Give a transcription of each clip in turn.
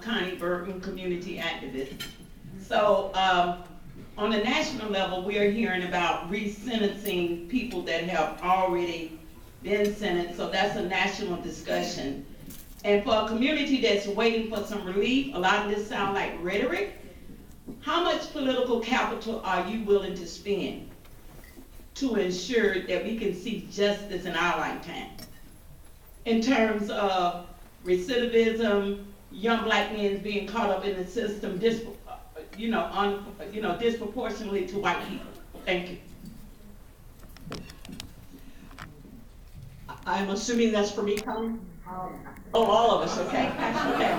Connie Burton, community activist. So on the national level, we are hearing about resentencing people that have already been sentenced, so that's a national discussion. And for a community that's waiting for some relief, a lot of this sounds like rhetoric. How much political capital are you willing to spend to ensure that we can see justice in our lifetime? In terms of recidivism, young black men being caught up in the system, disproportionately to white people. Thank you. I'm assuming that's for me, Connie? Oh, all of us, okay. Okay.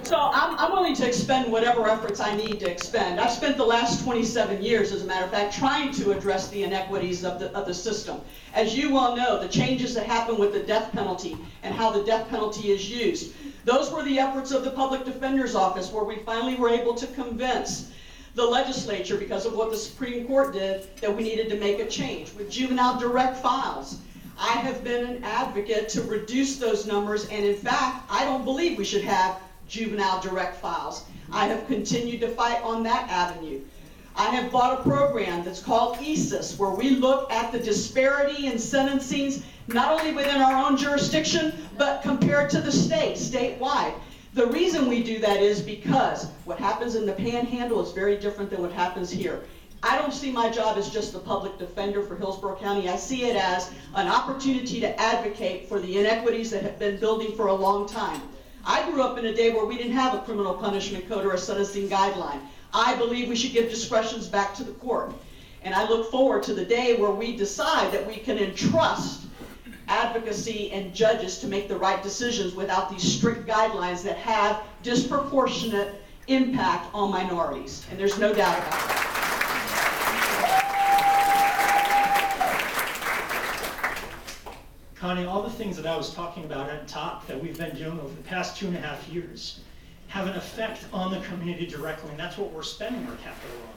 So I'm willing to expend whatever efforts I need to expend. I've spent the last 27 years, as a matter of fact, trying to address the inequities of the system. As you well know, the changes that happen with the death penalty and how the death penalty is used, those were the efforts of the Public Defender's Office, where we finally were able to convince the legislature, because of what the Supreme Court did, that we needed to make a change. With juvenile direct files, I have been an advocate to reduce those numbers, and in fact, I don't believe we should have juvenile direct files. I have continued to fight on that avenue. I have bought a program that's called ESIS, where we look at the disparity in sentencings, not only within our own jurisdiction, but compared to the statewide. The reason we do that is because what happens in the Panhandle is very different than what happens here. I don't see my job as just the public defender for Hillsborough County. I see it as an opportunity to advocate for the inequities that have been building for a long time. I grew up in a day where we didn't have a criminal punishment code or a sentencing guideline. I believe we should give discretions back to the court. And I look forward to the day where we decide that we can entrust advocacy and judges to make the right decisions without these strict guidelines that have disproportionate impact on minorities. And there's no doubt about that. Connie, all the things that I was talking about at the top that we've been doing over the past 2.5 years have an effect on the community directly, and that's what we're spending our capital on.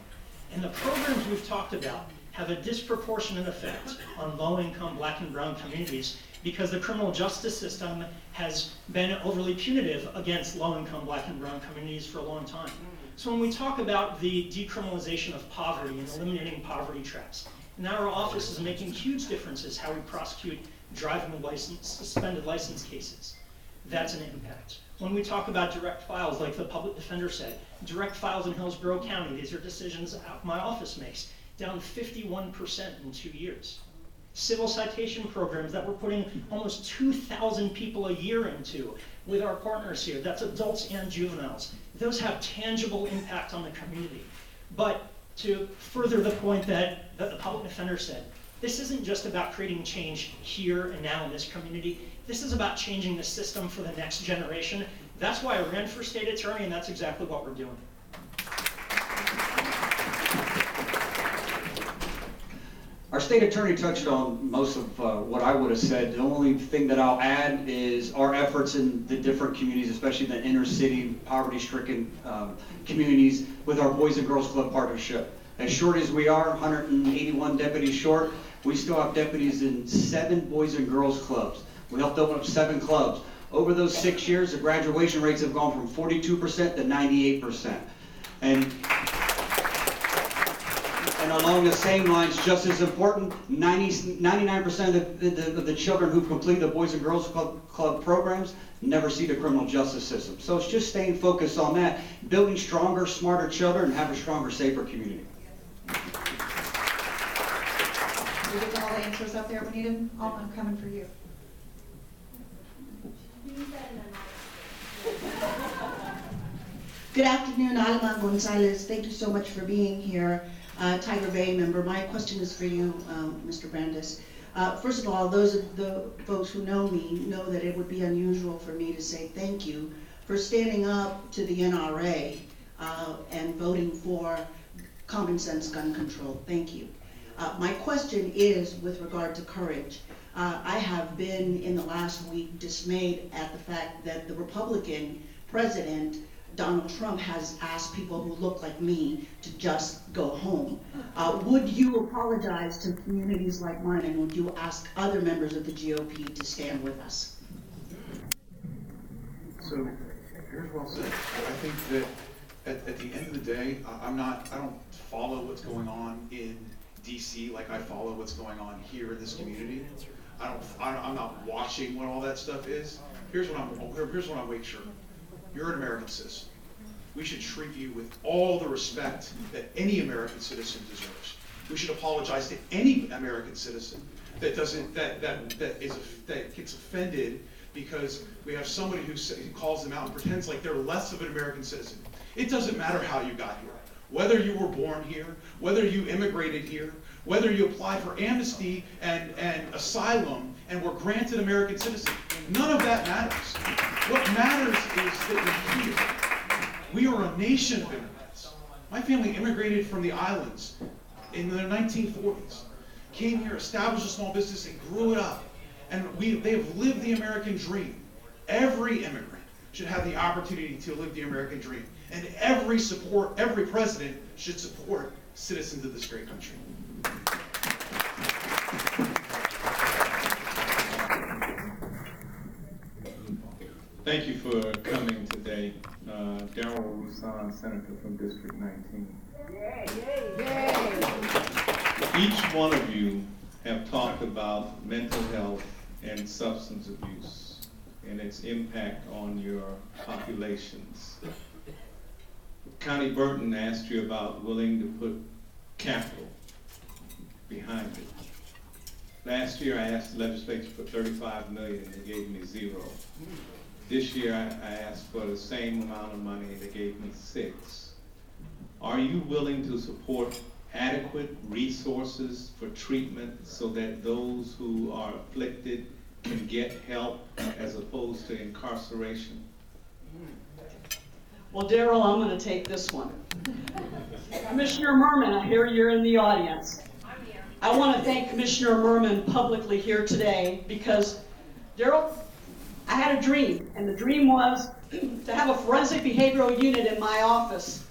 And the programs we've talked about have a disproportionate effect on low-income black and brown communities because the criminal justice system has been overly punitive against low-income black and brown communities for a long time. So when we talk about the decriminalization of poverty and eliminating poverty traps, now our office is making huge differences how we prosecute driving license, suspended license cases. That's an impact. When we talk about direct files, like the public defender said, direct files in Hillsborough County, these are decisions my office makes, down 51% in 2 years. Civil citation programs that we're putting almost 2,000 people a year into with our partners here, that's adults and juveniles. Those have tangible impact on the community. But to further the point that the public defender said, this isn't just about creating change here and now in this community. This is about changing the system for the next generation. That's why I ran for state attorney, and that's exactly what we're doing. Our state attorney touched on most of what I would have said. The only thing that I'll add is our efforts in the different communities, especially the inner city, poverty-stricken communities, with our Boys and Girls Club partnership. As short as we are, 181 deputies short, we still have deputies in 7 Boys and Girls Clubs. We helped open up 7 clubs. Over those 6 years, the graduation rates have gone from 42% to 98%. And along the same lines, just as important, 99% of the children who complete the Boys and Girls Club programs never see the criminal justice system. So it's just staying focused on that, building stronger, smarter children, and have a stronger, safer community. Did we get all the answers up there we needed? Oh, I'm coming for you. Good afternoon, Alma Gonzalez. Thank you so much for being here. Tiger Bay member. My question is for you, Mr. Brandes. First of all, those of the folks who know me know that it would be unusual for me to say thank you for standing up to the NRA and voting for common sense gun control. Thank you. My question is with regard to courage. I have been in the last week dismayed at the fact that the Republican president Donald Trump has asked people who look like me to just go home. Would you apologize to communities like mine, and would you ask other members of the GOP to stand with us? So Yours well said. I think that at the end of the day, I don't follow what's going on in DC like I follow what's going on here in this community. I'm not watching what all that stuff is. Here's what I make sure. You're an American citizen. We should treat you with all the respect that any American citizen deserves. We should apologize to any American citizen that gets offended because we have somebody who calls them out and pretends like they're less of an American citizen. It doesn't matter how you got here. Whether you were born here, whether you immigrated here, whether you applied for amnesty and asylum and were granted American citizenship, none of that matters. What matters is that you're here. We are a nation of immigrants. My family immigrated from the islands in the 1940s, came here, established a small business, and grew it up. And they have lived the American dream. Every immigrant should have the opportunity to live the American dream. And every president should support citizens of this great country. Thank you for coming today. Darrell Roussan, Senator from District 19. Each one of you have talked about mental health and substance abuse and its impact on your populations. Connie Burton asked you about willing to put capital behind it. Last year I asked the legislature for $35 million and they gave me $0. This year I asked for the same amount of money and they gave me $6. Are you willing to support adequate resources for treatment so that those who are afflicted can get help as opposed to incarceration? Well, Darrell, I'm going to take this one. Commissioner Merman, I hear you're in the audience. I want to thank Commissioner Merman publicly here today because, Darrell, I had a dream, and the dream was to have a forensic behavioral unit in my office.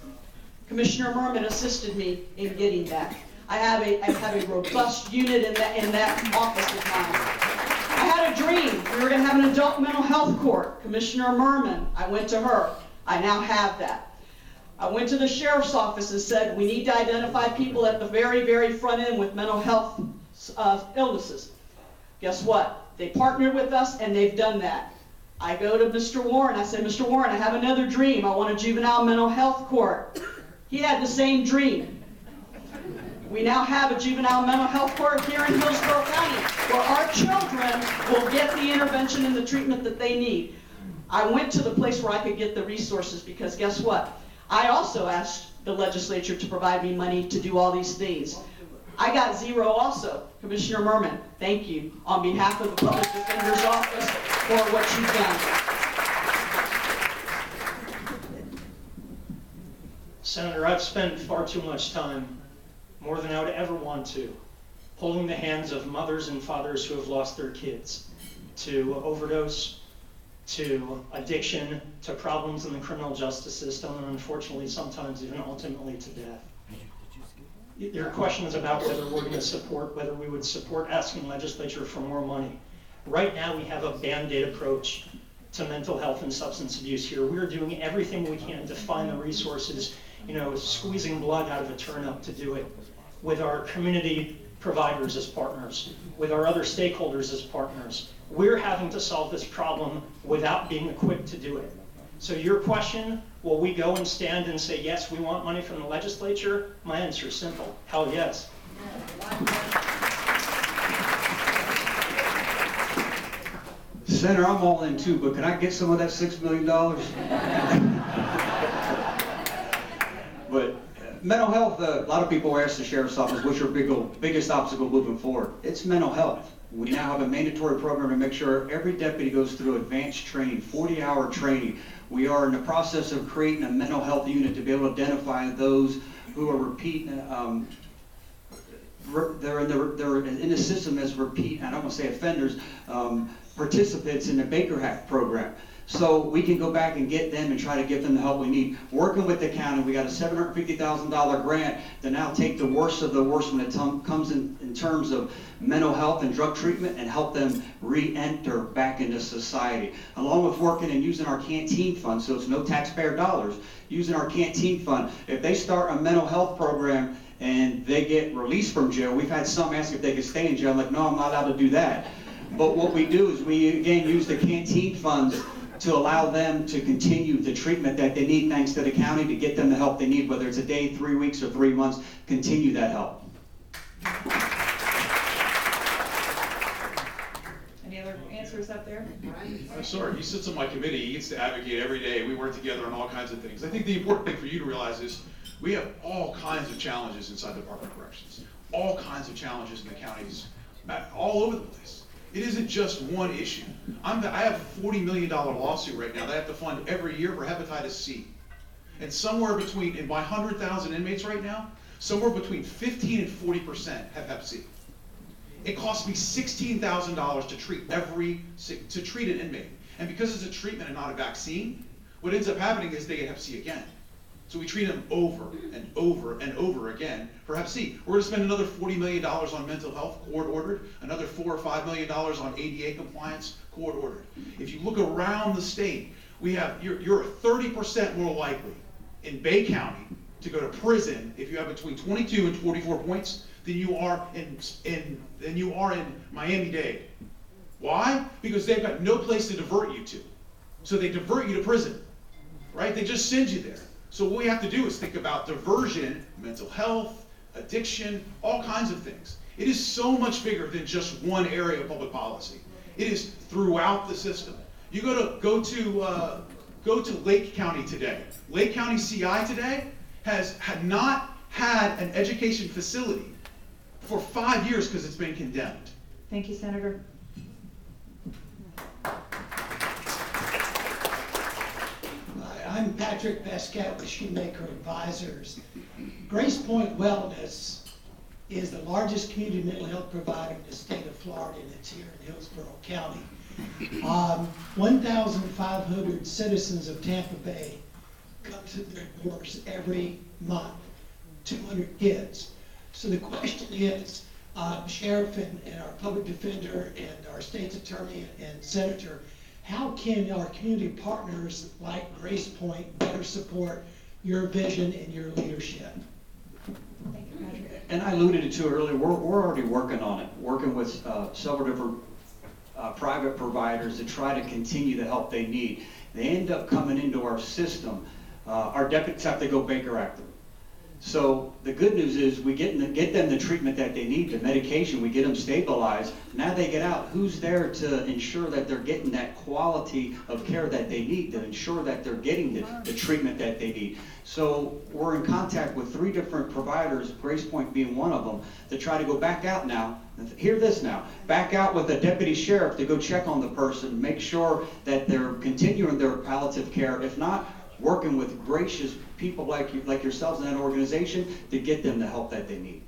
Commissioner Merman assisted me in getting that. I have a robust unit in that office of mine. I had a dream. We were going to have an adult mental health court. Commissioner Merman, I went to her. I now have that. I went to the sheriff's office and said, we need to identify people at the very, very front end with mental health illnesses. Guess what? They partnered with us and they've done that. I go to Mr. Warren. I said, Mr. Warren, I have another dream. I want a juvenile mental health court. He had the same dream. We now have a juvenile mental health court here in Hillsborough County where our children will get the intervention and the treatment that they need. I went to the place where I could get the resources because guess what? I also asked the legislature to provide me money to do all these things. I got $0 also. Commissioner Merman, thank you on behalf of the Public Defender's Office for what you've done. Senator, I've spent far too much time, more than I would ever want to, holding the hands of mothers and fathers who have lost their kids to overdose, to addiction, to problems in the criminal justice system, and unfortunately sometimes even ultimately to death. Your question is about whether we're going to support, whether we would support asking legislature for more money. Right now we have a Band-Aid approach to mental health and substance abuse here. We're doing everything we can to find the resources, squeezing blood out of a turnip to do it with our community providers as partners, with our other stakeholders as partners. We're having to solve this problem without being equipped to do it. So your question, will we go and stand and say, yes, we want money from the legislature? My answer is simple, hell yes. Senator, I'm all in too, but can I get some of that $6 million? But mental health, a lot of people ask the sheriff's office, what's your biggest obstacle moving forward? It's mental health. We now have a mandatory program to make sure every deputy goes through advanced training, 40-hour training. We are in the process of creating a mental health unit to be able to identify those who are they're in the system as repeat, I don't want to say offenders, participants in the Baker Act program. so we can go back and get them and try to give them the help we need. Working with the county, we got a $750,000 grant to now take the worst of the worst when it comes in terms of mental health and drug treatment and help them re-enter back into society. Along with working and using our canteen fund, so it's no taxpayer dollars, using our canteen fund. If they start a mental health program and they get released from jail, we've had some ask if they could stay in jail. I'm like, no, I'm not allowed to do that. But what we do is we, again, use the canteen funds to allow them to continue the treatment that they need, thanks to the county, to get them the help they need, whether it's a day, 3 weeks, or 3 months, continue that help. Any other answers up there? I'm sorry, he sits on my committee, he gets to advocate every day, we work together on all kinds of things. I think the important thing for you to realize is we have all kinds of challenges inside the Department of Corrections, all kinds of challenges in the counties, all over the place. It isn't just one issue. I have a $40 million lawsuit right now that I have to fund every year for hepatitis C. And somewhere between, in my 100,000 inmates right now, somewhere between 15 and 40% have hep C. It costs me $16,000 to treat an inmate. And because it's a treatment and not a vaccine, what ends up happening is they get hep C again. So we treat them over and over and over again for hep C. We're going to spend another $40 million on mental health, court ordered, another $4 or $5 million on ADA compliance, court ordered. If you look around the state, we have, you're 30% more likely in Bay County to go to prison if you have between 22 and 44 points than you are in Miami-Dade. Why? Because they've got no place to divert you to. So they divert you to prison, right? They just send you there. So what we have to do is think about diversion, mental health, addiction, all kinds of things. It is so much bigger than just one area of public policy. It is throughout the system. You go to Lake County today. Lake County CI today had not had an education facility for 5 years because it's been condemned. Thank you, Senator. I'm Patrick Basquette with Shoemaker Advisors. Grace Point Wellness is the largest community mental health provider in the state of Florida, and it's here in Hillsborough County. 1,500 citizens of Tampa Bay come to their doors every month, 200 kids. So the question is, Sheriff and our public defender and our state's attorney and senator, how can our community partners like Grace Point better support your vision and your leadership? Thank you, Patrick. And I alluded to it earlier, we're already working on it, working with several different private providers to try to continue the help they need. They end up coming into our system. Our deputies have to go Baker Act them. So the good news is we get them the treatment that they need, the medication, we get them stabilized. Now they get out. Who's there to ensure that they're getting that quality of care that they need, to ensure that they're getting the treatment that they need? So we're in contact with 3 different providers, Grace Point being one of them, to try to go back out now. Hear this now. Back out with a deputy sheriff to go check on the person, make sure that they're continuing their palliative care. If not, working with gracious people like yourselves in that organization to get them the help that they need.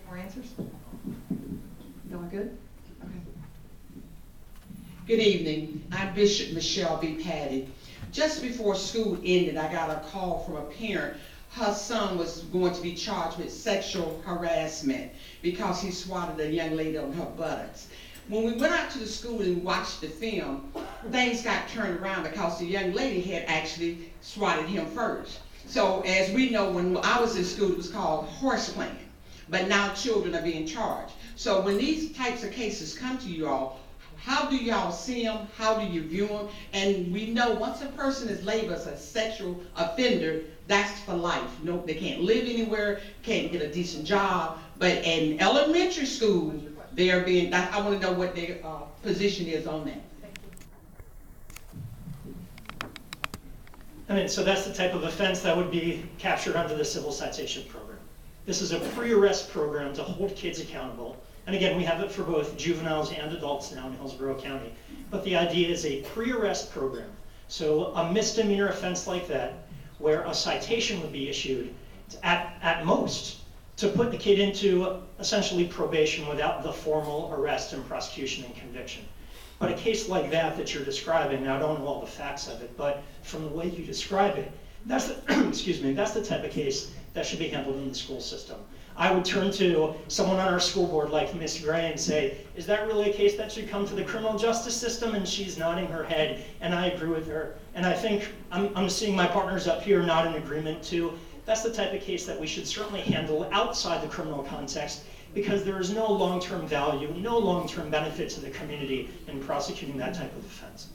More answers? Going good? Okay. Good evening. I'm Bishop Michelle B. Patty. Just before school ended, I got a call from a parent. Her son was going to be charged with sexual harassment because he swatted a young lady on her buttocks. When we went out to the school and watched the film, things got turned around because the young lady had actually swatted him first. So as we know, when I was in school, it was called horse playing. But now children are being charged. So when these types of cases come to you all, how do y'all see them? How do you view them? And we know once a person is labeled as a sexual offender, that's for life. No, they can't live anywhere, can't get a decent job. But in elementary school, they are being, I want to know what their position is on that. I mean, so that's the type of offense that would be captured under the civil citation program. This is a pre-arrest program to hold kids accountable. And again, we have it for both juveniles and adults now in Hillsborough County. But the idea is a pre-arrest program. So a misdemeanor offense like that, where a citation would be issued at most to put the kid into essentially probation without the formal arrest and prosecution and conviction. But a case like that you're describing, now I don't know all the facts of it, but from the way you describe it, that's the, excuse me, that's the type of case that should be handled in the school system. I would turn to someone on our school board like Miss Gray and say, is that really a case that should come to the criminal justice system? And she's nodding her head, and I agree with her. And I think I'm seeing my partners up here nod in agreement too. That's the type of case that we should certainly handle outside the criminal context, because there is no long-term value, no long-term benefit to the community in prosecuting that type of offense.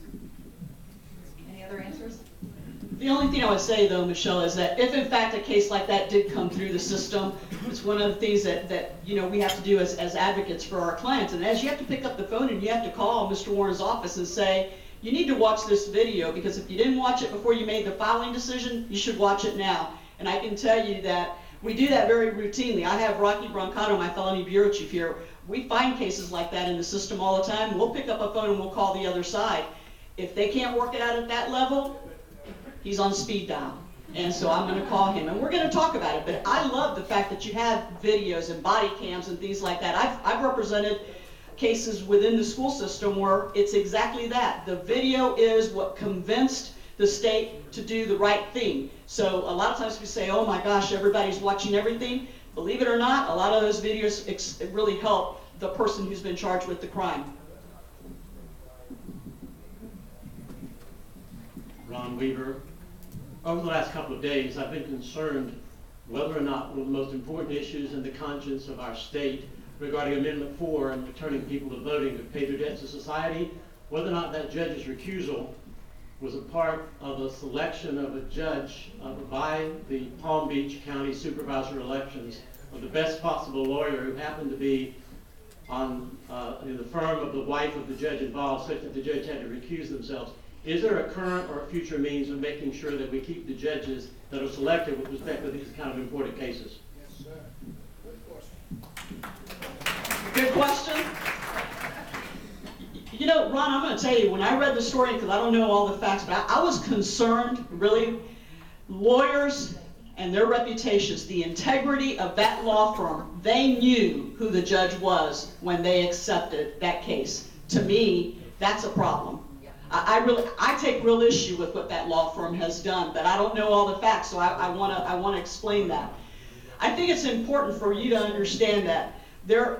Any other answers? The only thing I would say though, Michelle, is that if in fact a case like that did come through the system, it's one of the things that you know we have to do as advocates for our clients. And as you have to pick up the phone and you have to call Mr. Warren's office and say, you need to watch this video, because if you didn't watch it before you made the filing decision, you should watch it now. And I can tell you that we do that very routinely. I have Rocky Brancato, my felony bureau chief here. We find cases like that in the system all the time. We'll pick up a phone and we'll call the other side. If they can't work it out at that level, he's on speed dial. And so I'm going to call him and we're going to talk about it. But I love the fact that you have videos and body cams and things like that. I've represented cases within the school system where it's exactly that. The video is what convinced the state to do the right thing. So a lot of times we say, oh my gosh, everybody's watching everything. Believe it or not, a lot of those videos really help the person who's been charged with the crime. Ron Weaver. Over the last couple of days, I've been concerned whether or not one of the most important issues in the conscience of our state regarding Amendment 4 and returning people to voting to pay their debts to society, whether or not that judge's recusal was a part of a selection of a judge by the Palm Beach County Supervisor elections of the best possible lawyer who happened to be on in the firm of the wife of the judge involved, such that the judge had to recuse themselves. Is there a current or a future means of making sure that we keep the judges that are selected with respect to these kind of important cases? Yes, sir. Good question. You know, Ron, I'm going to tell you, when I read the story, because I don't know all the facts, but I was concerned, really, lawyers and their reputations, the integrity of that law firm, they knew who the judge was when they accepted that case. To me, that's a problem. I take real issue with what that law firm has done, but I don't know all the facts, so I want to explain that. I think it's important for you to understand that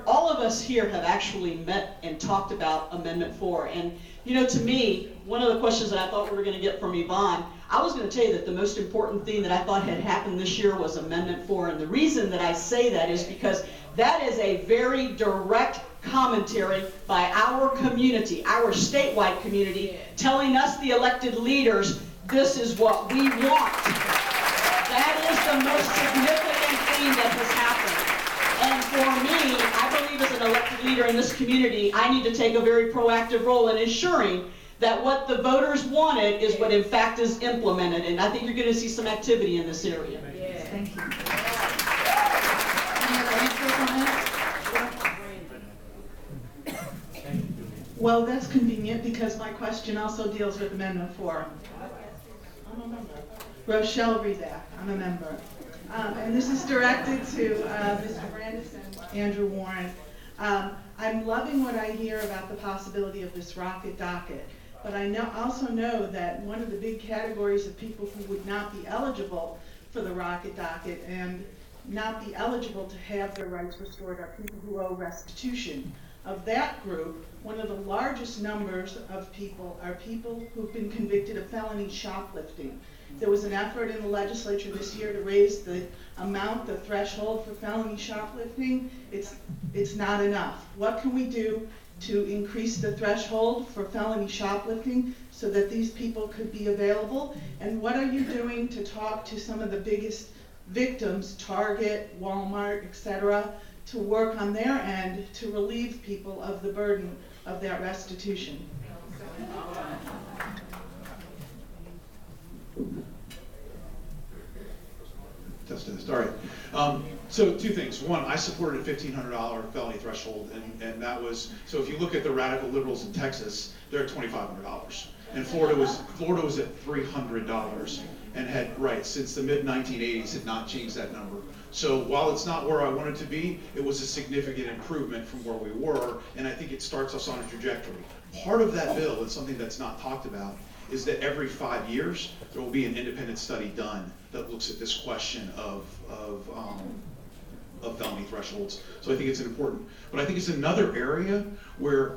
all of us here have actually met and talked about Amendment 4. And, you know, to me, one of the questions that I thought we were going to get from Yvonne, I was going to tell you that the most important thing that I thought had happened this year was Amendment 4. And the reason that I say that is because that is a very direct commentary by our community, our statewide community, telling us, the elected leaders, this is what we want. That is the most significant thing that has happened. And for me, I believe as an elected leader in this community, I need to take a very proactive role in ensuring that what the voters wanted is what in fact is implemented. And I think you're going to see some activity in this area. Yes, thank you. Any other answers on that? Well, that's convenient because my question also deals with Amendment 4. Rochelle Redack, I'm a member. And this is directed to Mr. Brandis and Andrew Warren. I'm loving what I hear about the possibility of this rocket docket, but I also know that one of the big categories of people who would not be eligible for the rocket docket and not be eligible to have their rights restored are people who owe restitution. Of that group, one of the largest numbers of people are people who've been convicted of felony shoplifting. There was an effort in the legislature this year to raise the amount, the threshold for felony shoplifting. It's not enough. What can we do to increase the threshold for felony shoplifting so that these people could be available? And what are you doing to talk to some of the biggest victims, Target, Walmart, etc., to work on their end to relieve people of the burden of that restitution? All right. So two things. One, I supported a $1,500 felony threshold, and that was, so if you look at the radical liberals in Texas, they're at $2,500. And Florida was at $300 and had, right, since the mid-1980s had not changed that number. So while it's not where I wanted to be, it was a significant improvement from where we were, and I think it starts us on a trajectory. Part of that bill, and something that's not talked about, is that every 5 years, there will be an independent study done that looks at this question of felony thresholds. So I think it's important. But I think it's another area where